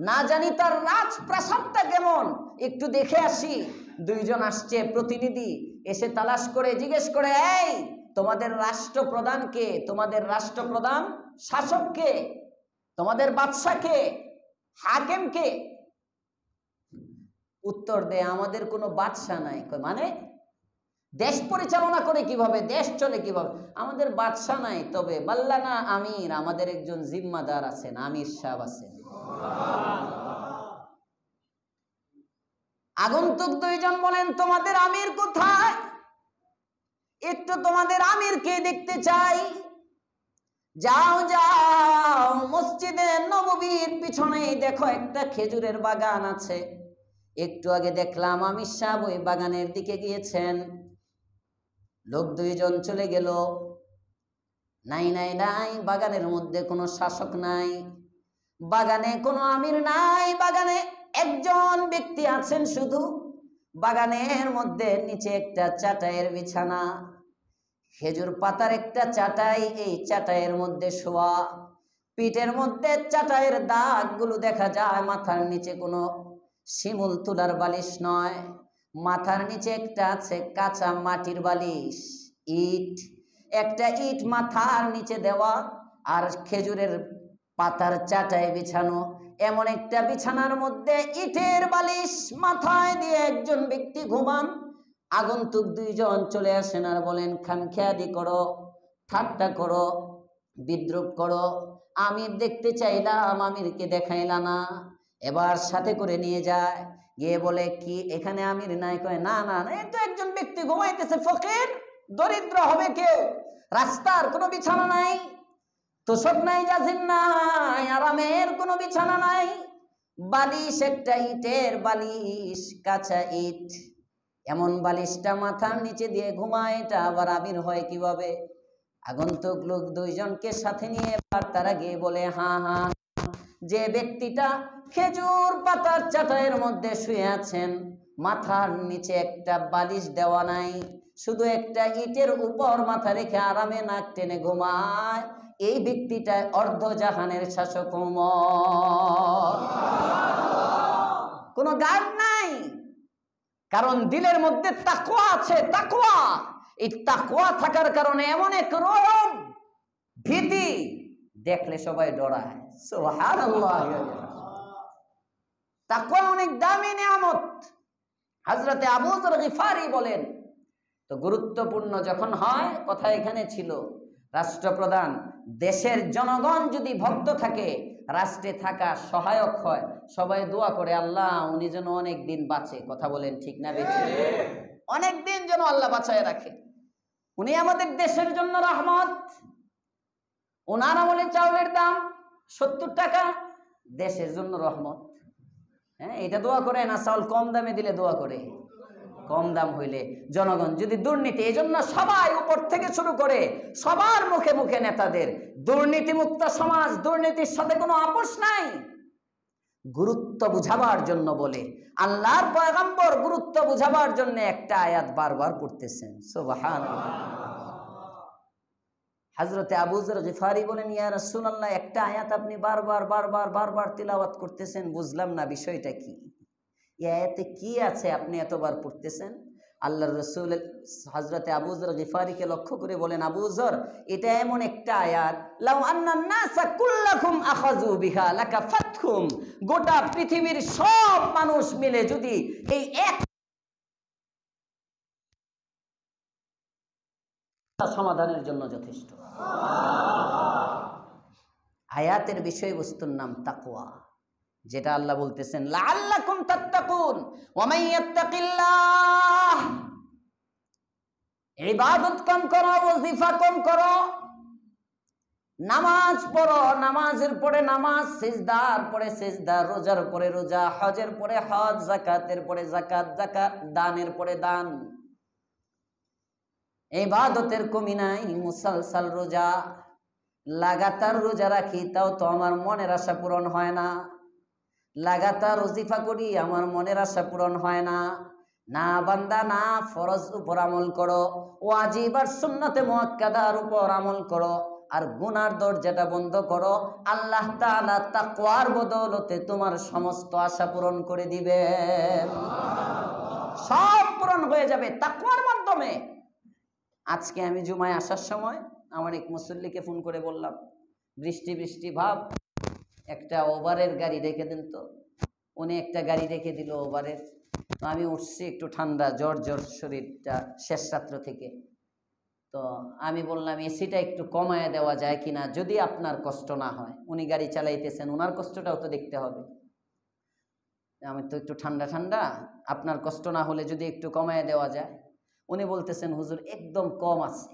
না জানি তার রাজপ্রাসাদটা কেমন, একটু দেখে আসি। দুইজন আসছে প্রতিনিধি, এসে তালাশ করে জিজ্ঞেস করে, এই তোমাদের রাষ্ট্রপ্রধান কে? তোমাদের রাষ্ট্রপ্রধান শাসক কে? তোমাদের বাদশা কে? হাকিম কে? উত্তর দেয়, আমাদের কোনো বাদশা নাই। মানে দেশ পরিচালনা করে কিভাবে, দেশ চলে কিভাবে? আমাদের বাদশা নাই, তবে বাল্লানা আমির, আমাদের একজন জিম্মাদার আছেন, আমির সাহেব আছেন। আগন্তুক দুইজন বলেন, তোমাদের আমির কোথায়? একটু তোমাদের আমিরকে দেখতে চাই। যাও যাও, মসজিদে নববীর পিছনে দেখো একটা খেজুরের বাগান আছে, একটু আগে দেখলাম আমির সাহেব ওই বাগানের দিকে গিয়েছেন। লোক দুইজন চলে গেল। নাই নাই নাই, বাগানের মধ্যে কোনো শাসক নাই, বাগানে কোনো আমির নাই, বাগানে একজন ব্যক্তি আছেন শুধু। বাগানের মধ্যে নিচে একটা চাটাইয়ের বিছানা, খেজুর পাতার একটা চাটাই, এই চাটাইয়ের মধ্যে শোয়া, পিঠের মধ্যে চাটাইয়ের দাগগুলো দেখা যায়। মাথার নিচে কোনো শিমুল তুলার বালিশ নয়, মাথার নিচে একটা আছে কাঁচা মাটির বালিশ, ইট, একটা ইট মাথার নিচে দেওয়া, আর খেজুরের পাতার চাটাই বিছানো। এমন একটা বিছানার মধ্যে ইটের বালিশ মাথায় দিয়ে একজন ব্যক্তি ঘুমান। আগন্তুক দুইজন চলে আসেন আর বলেন, খামখেয়ালি করো, ঠাট্টা করো, বিদ্রুপ করো, আমির দেখতে চাইলাম, আমিরকে দেখাইলা না, এবার সাথে করে নিয়ে যায়। গিয়ে বলে, কি এখানে আমির নাই? কয়, না না না, এই তো একজন ব্যক্তি ঘুমাইতেছে, ফকির দরিদ্র হবে কেউ, রাস্তার কোনো বিছানা নাই, তোষক নাই, জাজিম নাই, আরামের কোনো বিছানা নাই, বালিশ একটা ইটের বালিশ, কাঁচা ইট, এমন বালিশটা মাথার নিচে দিয়ে ঘুমায়, এটা আবার আমির হয় কিভাবে? আগন্তুক লোক দুইজনকে সাথে নিয়ে এবার তারা গিয়ে বলে, হ্যাঁ হ্যাঁ, যে ব্যক্তিটা খেজুর পাতার চাটাইয়ের মধ্যে শুয়ে আছেন, মাথার নিচে একটা বালিশ দেওয়া নাই, শুধু একটা ইটের উপর মাথা রেখে আরামে নাক টেনে ঘুমায়, এই ব্যক্তিটা অর্ধ জাহানের শাসক ওমর। কোনো গার্ড নাই, কারণ দিলের মধ্যে তাকওয়া আছে। তাকওয়া, এই তাকওয়া থাকার কারণে এমন এক রকম ভীতি, দেখলে সবাই ডরায়। সুবহানাল্লাহ। তাকওয়া অনেক দামি নিয়ামত। হযরতে আবু যর গিফারি বলেন, তো গুরুত্বপূর্ণ যখন হয়, কথা এখানে ছিল, রাষ্ট্রপ্রধান, দেশের জনগণ যদি ভক্ত থাকে, রাষ্ট্রে থাকা সহায়ক হয়, সবাই দোয়া করে, আল্লাহ উনি যেন অনেক দিন বাঁচে। কথা বলেন ঠিক না বেঁচে? অনেক দিন যেন আল্লাহ বাঁচায় রাখে, উনি আমাদের দেশের জন্য রহমত। ওনার আমলে চাউলের দাম 70 টাকা, দেশের জন্য রহমত। হ্যাঁ, এটা দোয়া করে না, চাউল কম দামে দিলে দোয়া করে, কম দাম হইলে জনগণ যদি দুর্নীতি, এই জন্য সবাই উপর থেকে শুরু করে সবার মুখে মুখে নেতাদের, দুর্নীতিমুক্ত সমাজ, দুর্নীতির সাথে কোনো আপোষ নাই, গুরুত্ব বুঝাবার জন্য বলে আল্লাহর পয়গম্বর গুরুত্ব বুঝাবার জন্য একটা আয়াত বারবার পড়তেছেন। সুবহানাল্লাহ। হযরতে আবু যর গিফারি বলেন, ইয়া রাসূলুল্লাহ, একটা আয়াত আপনি বারবার বারবার বারবার তিলাওয়াত করতেছেন, বুঝলাম না বিষয়টা কি, এই আয়াতে কি আছে আপনি এতবার পড়তেছেন? আল্লাহর রাসূল হযরতে আবু যর গিফারিকে লক্ষ্য করে বলেন, আবু যর, এটা এমন একটা আয়াত, লাউ আন্নান নাসা কুল্লাকুম আখাযু বিহা লাকাফাতহুম, গোটা পৃথিবীর সব মানুষ মিলে যদি এই এক সমাধানের জন্য যথেষ্ট। আয়াতের বিষয়বস্তুর নাম তাকওয়া, যেটা আল্লাহ বলতেছেন, লাআল্লাকুম তাত্তাকুন, ওয়া মান ইয়াত্তাকিল্লাহ, ইবাদত কম করো, ওয়াজিফা কম করো, নামাজ পড়ো, নামাজের পরে নামাজ, সিজদার পরে সিজদা, রোজার পরে রোজা, হজের পরে হজ, যাকাতের পরে যাকাত, যাকাত দানের পরে দান। ইবাদতের কমি নাই, মুসালসাল রোজা, লাগাতার রোজা রাখি তাও তো আমার মনের আশা পূরণ হয় না। লাগাতার ওজিফা করি, আমার মনের আশা পূরণ হয় না। না বান্দা, না ফরজ উপর আমল করো, ওয়াজিব আর সুন্নতে মুআক্কাদার উপর আমল করো, আর গুনার দরজাটা বন্ধ করো, আল্লাহ তাআলা তাকওয়ার বদৌলতে তোমার সমস্ত আশা পূরণ করে দিবেন। সব পূরণ হয়ে যাবে তাকওয়ার মাধ্যমে। আজকে আমি জুমায় আসার সময় আমার এক মুসল্লিকে ফোন করে বললাম, বৃষ্টি বৃষ্টি ভাব, একটা ওভারের গাড়ি রেখে দেন তো। উনি একটা গাড়ি রেখে দিল ওভারের। তো আমি উঠছি, একটু ঠান্ডা, জ্বর জ্বর শরীরটা শেষ রাত্র থেকে। তো আমি বললাম এসিটা একটু কমায় দেওয়া যায় কিনা, যদি আপনার কষ্ট না হয়। উনি গাড়ি চালাইতেছেন, ওনার কষ্টটাও তো দেখতে হবে। আমি তো একটু ঠান্ডা ঠান্ডা, আপনার কষ্ট না হলে যদি একটু কমায় দেওয়া যায়। উনি বলতেছেন হুজুর একদম কম আছে।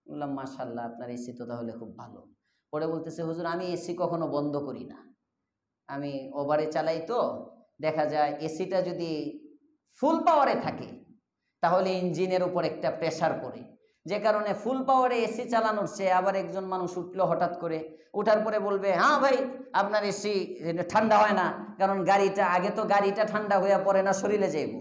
বললাম মাশাআল্লাহ, আপনার এসি তো তাহলে খুব ভালো। পরে বলতেছে হুজুর আমি এসি কখনো বন্ধ করি না, আমি ওভারে চালাই, তো দেখা যায় এসিটা যদি ফুল পাওয়ারে থাকে তাহলে ইঞ্জিনের উপর একটা প্রেসার পড়ে, যে কারণে ফুল পাওয়ারে এসি চালানোর চেয়ে আবার একজন মানুষ উঠলো হঠাৎ করে, উঠার পরে বলবে হ্যাঁ ভাই আপনার এসি ঠান্ডা হয় না, কারণ গাড়িটা আগে তো গাড়িটা ঠান্ডা হইয়া পড়ে না, শরীরে যাইব।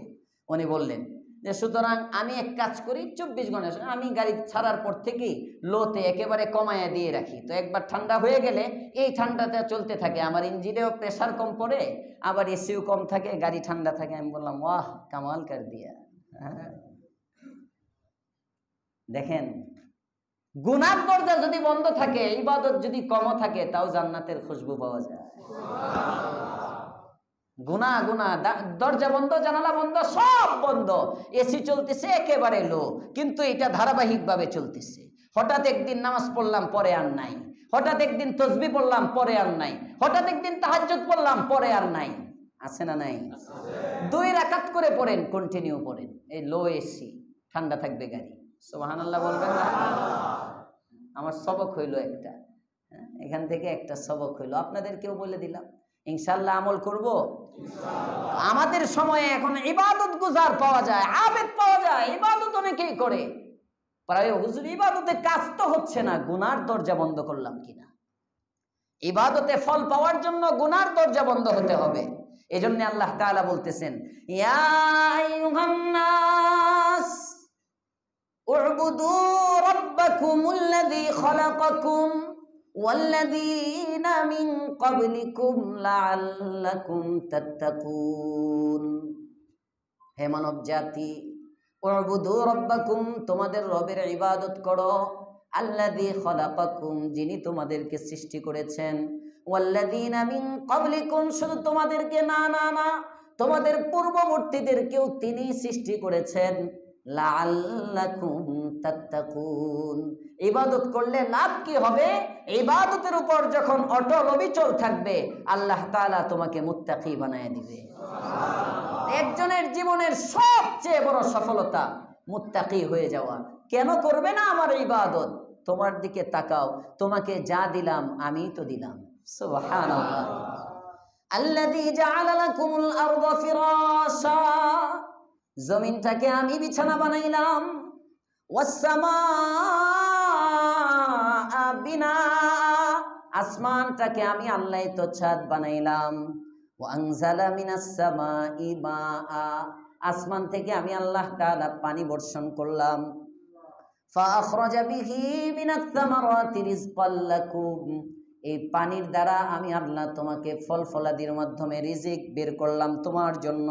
উনি বললেন যে সুতরাং আমি এক কাজ করি, 24 ঘন্টা আমি গাড়ি ছাড়ার পর থেকেই লোতে একেবারে কমায়া দিয়ে রাখি, তো একবার ঠান্ডা হয়ে গেলে এই ঠান্ডাটা চলতে থাকে, আমার ইঞ্জিনেও প্রেসার কম পড়ে, আবার এসিও কম থাকে, গাড়ি ঠান্ডা থাকে। আমি বললাম ওয়াহ কামাল কর দিয়া। দেখেন, গুনার দরজা যদি বন্ধ থাকে, ইবাদত যদি কম থাকে, তাও জান্নাতের খুশবু পাওয়া যায়। গুনা গুনা দরজা বন্ধ, জানালা বন্ধ, সব বন্ধ, এসি চলতেছে একেবারে লো, কিন্তু এটা ধারাবাহিকভাবে চলতেছে। হঠাৎ একদিন নামাজ পড়লাম, পরে আর নাই। হঠাৎ একদিন তসবিহ পড়লাম, পরে আর নাই। হঠাৎ একদিন তাহাজ্জুদ পড়লাম, পরে আর নাই। আছে না নাই? 2 রাকাত করে পড়েন, কন্টিনিউ পড়েন, এই লো এসি, ঠান্ডা থাকবে গাড়ি। সুবহানাল্লাহ বলবেন না? আমার সবক হইল একটা, এখান থেকে একটা সবক হইল, আপনাদেরকেও বলে দিলাম। ইনশাআল্লাহ আমল করব। আমাদের সময়ে এখন ইবাদত গুজার পাওয়া যায়, আবেদ পাওয়া যায়, ইবাদত অনেকেই করে, প্রায় হুজুর ইবাদতে কাজ তো হচ্ছে না, গুনার দরজা বন্ধ করলাম কিনা। ইবাদতে ফল পাওয়ার জন্য গুনার দরজা বন্ধ হতে হবে। এজন্য আল্লাহ তাআলা বলতেছেন ইয়া আইয়ুহান নাস উ'বুদু রাব্বাকুমুল্লাযী খালাকাকুম ওয়াল্লাযীনা মিন ক্বাবলিকুম লাআল্লাকুম তাত্তাকুন। হে মানব জাতি, উ'বুদু রাব্বাকুম, তোমাদের রবের ইবাদত করো, আল্লাযী খালাকাকুম, যিনি তোমাদেরকে সৃষ্টি করেছেন, ওয়াল্লাযীনা মিন ক্বাবলিকুম, শুধু তোমাদেরকে না না না, তোমাদের পূর্ববর্তীদেরকেও তিনি সৃষ্টি করেছেন, লাআল্লাকুম তাত্তাকুন। ইবাদত করলে লাভ কি হবে? ইবাদতের উপর যখন অটল অবিচল থাকবে, আল্লাহ তাআলা তোমাকে মুত্তাকি বানায় দিবে। একজনের জীবনের সবচেয়ে বড় সফলতা মুত্তাকি হয়ে যাওয়া। কেন করবে না আমার ইবাদত? তোমার দিকে তাকাও, তোমাকে যা দিলাম আমি তো দিলাম। সুবহানাল্লাহ। আল্লাযী জাআলা লাকুমুল আরদা ফিরাশা, জমিনটাকে আমি বিছানা বানাইলাম, ওয়াস সামাআ বিনা, আসমানটাকে আমি আল্লাহ তো ছাদ বানাইলাম, ওয়া আনজালা মিনাস সামাই মাআ, আসমান থেকে আমি আল্লাহ তাআলা পানি বর্ষণ করলাম, ফাআখরাজা বিহি মিনাত সামারাতি রিজকাল লাকুম, এই পানির দ্বারা আমি আল্লাহ তোমাকে ফল ফলাদির মাধ্যমে রিজিক বের করলাম তোমার জন্য।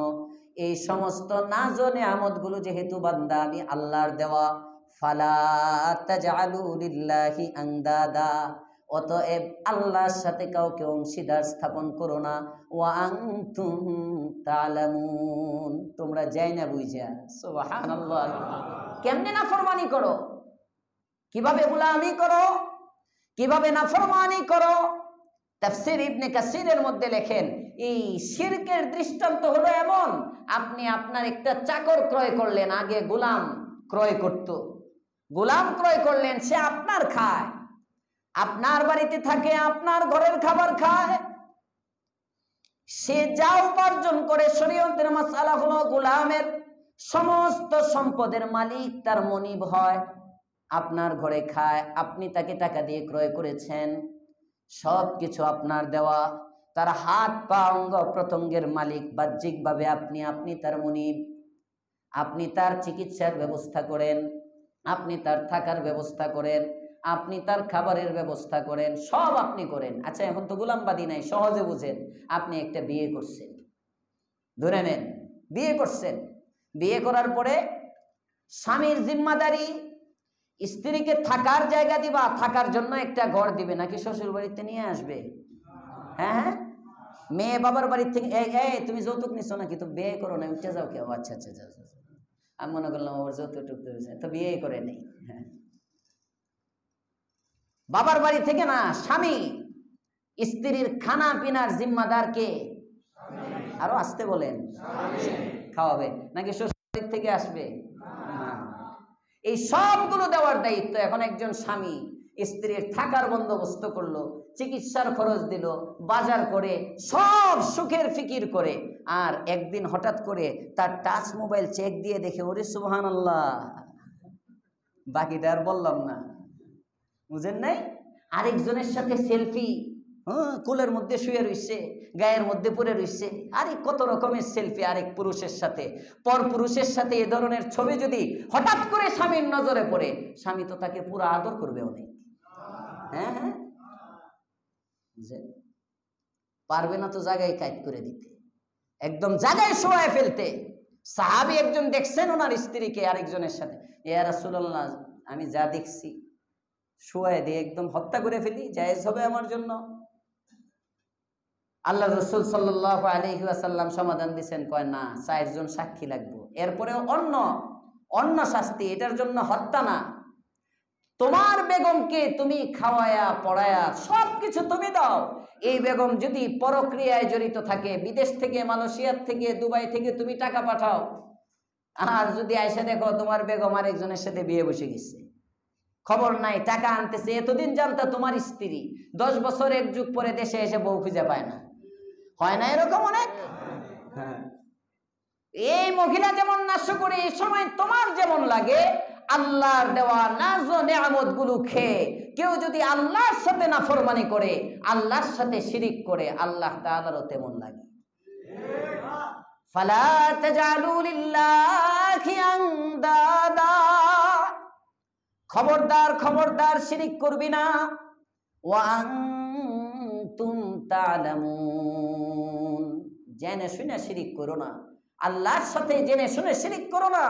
এই সমস্ত নাজ ও নেয়ামতগুলো যেহেতু বান্দা আমি আল্লাহর দেওয়া, ফালা তাজআলু লিল্লাহি আনদাদা, অতএব আল্লাহর সাথে কাউকে অংশীদার স্থাপন করো না, ওয়া আনতুম তা'লামুন, তোমরা যাই না বুঝা। সুবহানাল্লাহ। কেমনে নাফরমানি করো, কিভাবে গোলামি করো, কিভাবে নাফরমানি করো? তাফসীর ইবনে কাসিরের মধ্যে লেখেন, এই শিরকের দৃষ্টান্ত হলো এমন, আপনি আপনার একটা চাকর ক্রয় করলেন, আগে গোলাম ক্রয় করত, গোলাম ক্রয় করলেন, সে আপনার খায়, আপনার বাড়িতে থাকে, আপনার ঘরের খাবার খায়, সে যা উপার্জন করে শরীয়তের মাসআলা হলো গোলামের সমস্ত সম্পদের মালিক তার মনিব হয়। আপনার ঘরে খায়, আপনি তাকে টাকা দিয়ে ক্রয় করেছেন, সবকিছু আপনার দেওয়া, তার হাত পা অঙ্গ প্রত্যঙ্গের মালিক বাহ্যিকভাবে আপনি, আপনি তার মনিব। আপনি তার চিকিৎসার ব্যবস্থা করেন, আপনি তার থাকার ব্যবস্থা করেন, আপনি তার খাবারের ব্যবস্থা করেন, সব আপনি করেন। আচ্ছা, এখন তো গোলামবাদী নাই, সহজে বুঝেন। আপনি একটা বিয়ে করছেন, ধরে নেন বিয়ে করছেন, বিয়ে করার পরে স্বামীর জিম্মাদারি স্ত্রীকে থাকার জায়গা দিবা, থাকার জন্য একটা ঘর দিবে, নাকি শ্বশুর বাড়িতে নিয়ে আসবে? হ্যাঁ হ্যাঁ, মেয়ে বাবার বাড়ি থেকে তুমি যৌতুক নিছো নাকি, তো বিয়ে করো না, উঠে যাও কেউ। আচ্ছা আচ্ছা আচ্ছা, আমি মনে করলাম ওর যৌতুক তো বিয়ে করে নেই। হ্যাঁ, বাবার বাড়ি থেকে না, স্বামী স্ত্রীর খানা পিনার জিম্মাদার কে? আরো আসতে বলেন। খাওয়াবে নাকি শ্বশুর বাড়ি থেকে আসবে? এই সবগুলো দেওয়ার দায়িত্ব এখন একজন স্বামী। স্ত্রীর থাকার বন্দোবস্ত করলো, চিকিৎসার খরচ দিল, বাজার করে, সব সুখের ফিকির করে, আর একদিন হঠাৎ করে তার টাচ মোবাইল চেক দিয়ে দেখে, ওরে সুবহানাল্লাহ, বাকিটা আর বললাম না, বুঝেন নাই? আরেকজনের সাথে সেলফি, কোলের মধ্যে শুয়ে রইছে, গায়ের মধ্যে পড়ে রইছে, আরে কত রকমের সেলফি আরেক পুরুষের সাথে, পর পুরুষের সাথে এ ধরনের ছবি যদি হঠাৎ করে স্বামীর নজরে পড়ে, স্বামী তো তাকে পুরো আদর করবে অনেক। হ্যাঁ হ্যাঁ, পারবে না তো জায়গায় কাজ করে দিতে, একদম জায়গায় শোয়ায় ফেলতে। সাহাবী একজন দেখছেন ওনার স্ত্রীকে আরেকজনের সাথে, ইয়া রাসূলুল্লাহ, আমি যা দেখছি শোয়ায় দিয়ে একদম হত্যা করে ফেলি, জায়েজ হবে আমার জন্য? আল্লাহ রসুল সাল্লাল্লাহু আলাইহি ওয়াসাল্লাম সমাধান দিচ্ছেন, কয় না, 4 জন সাক্ষী লাগবে, এরপরেও অন্য অন্য শাস্তি, এটার জন্য হত্যা না। তোমার বেগমকে তুমি খাওয়ায়া পড়ায়া সবকিছু তুমি দাও, এই বেগম যদি পরক্রিয়ায় জড়িত থাকে, বিদেশ থেকে, মালয়েশিয়া থেকে, দুবাই থেকে তুমি টাকা পাঠাও, আর যদি আয়সা দেখো তোমার বেগম আরেকজনের সাথে বিয়ে বসে গেছে, খবর নাই, টাকা আনতেছে, এতদিন জানতা তোমার স্ত্রী, 10 বছর এক যুগ পরে দেশে এসে বউ খুঁজে পায় না, হয় না এরকম অনেক? এই মহিলা যেমন নাশকরি, এই সময় তোমার যেমন লাগে, আল্লাহর দেওয়া নাজ ও নিয়ামত গুলো খেয়ে কেউ যদি আল্লাহর সাথে নাফরমানি করে, আল্লাহর সাথে শিরিক করে, আল্লাহ তাআলারও তেমন লাগে। ফালা তাজালু লিল্লাহি আনদাদা, খবরদার খবরদার শিরিক করবি না। ওয়া আনতুম তা'লামুন, জেনে শুনে শিরিক করো না, আল্লাহর সাথে জেনে শুনে শিরিক করো না।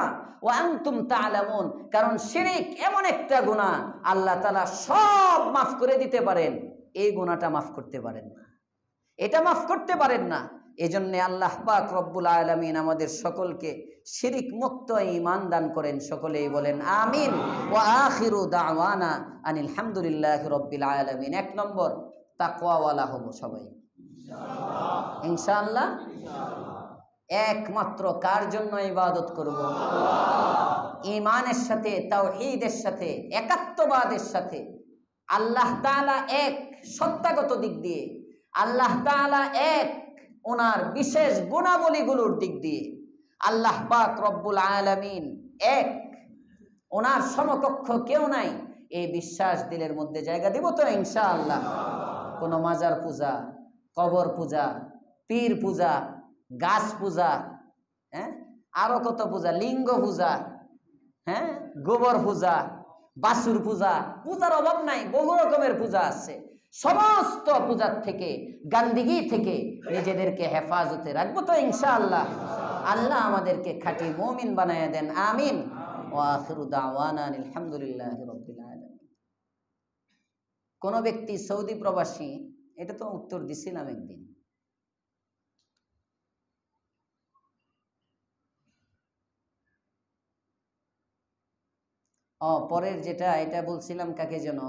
ওয়া আনতুম তা'লামুন, কারণ শিরিক এমন একটা গুনাহ আল্লাহ তাআলা সব মাফ করে দিতে পারেন, এই গুনাহটা মাফ করতে পারেন না, এটা মাফ করতে পারেন না। এজন্য আল্লাহ পাক রব্বুল আলামিন আমাদের সকলকে শিরিক মুক্ত ঈমান দান করেন। সকলেই বলেন আমিন। ওয়া আখিরু দাওয়ানা আনিল হামদুলিল্লাহি রাব্বিল আলামিন। 1 নম্বর, তাকওয়াওয়ালা হব সবাই ইনশাআল্লাহ। ইনশাআল্লাহ একমাত্র কার জন্য ইবাদত করব? ঈমানের সাথে, তাওহীদের সাথে, একাত্মবাদের সাথে। আল্লাহ তাআলা এক সত্তাগত দিক দিয়ে, আল্লাহ তাআলা এক ওনার বিশেষ গুণাবলীগুলোর দিক দিয়ে, আল্লাহ পাক রব্বুল আলামিন এক, ওনার সমকক্ষ কেউ নাই, এই বিশ্বাস দিলের মধ্যে জায়গা দিব তো ইনশাআল্লাহ। কোনো মাজার পূজা, কবর পূজা, পীর পূজা, গাছ পূজা, হ্যাঁ আরো কত পূজা, লিঙ্গ পূজা, হ্যাঁ গোবর পূজা, বাসুর পূজা, পূজার অভাব নাই, বহু রকমের পূজা আছে। সমস্ত পূজার থেকে, গান্দিগি থেকে নিজেদেরকে হেফাজতে রাখবো তো ইনশাআল্লাহ। আল্লাহ আমাদেরকে খাঁটি মুমিন বানায় দেন, আমিন। ওয়া আখিরু দাওয়ানা আলহামদুলিল্লাহি রাব্বিল আলামিন। কোন ব্যক্তি সৌদি প্রবাসী, এটা তো উত্তর দিছিলাম একদিন। পরের যেটা, এটা বলছিলাম কাকে যেন,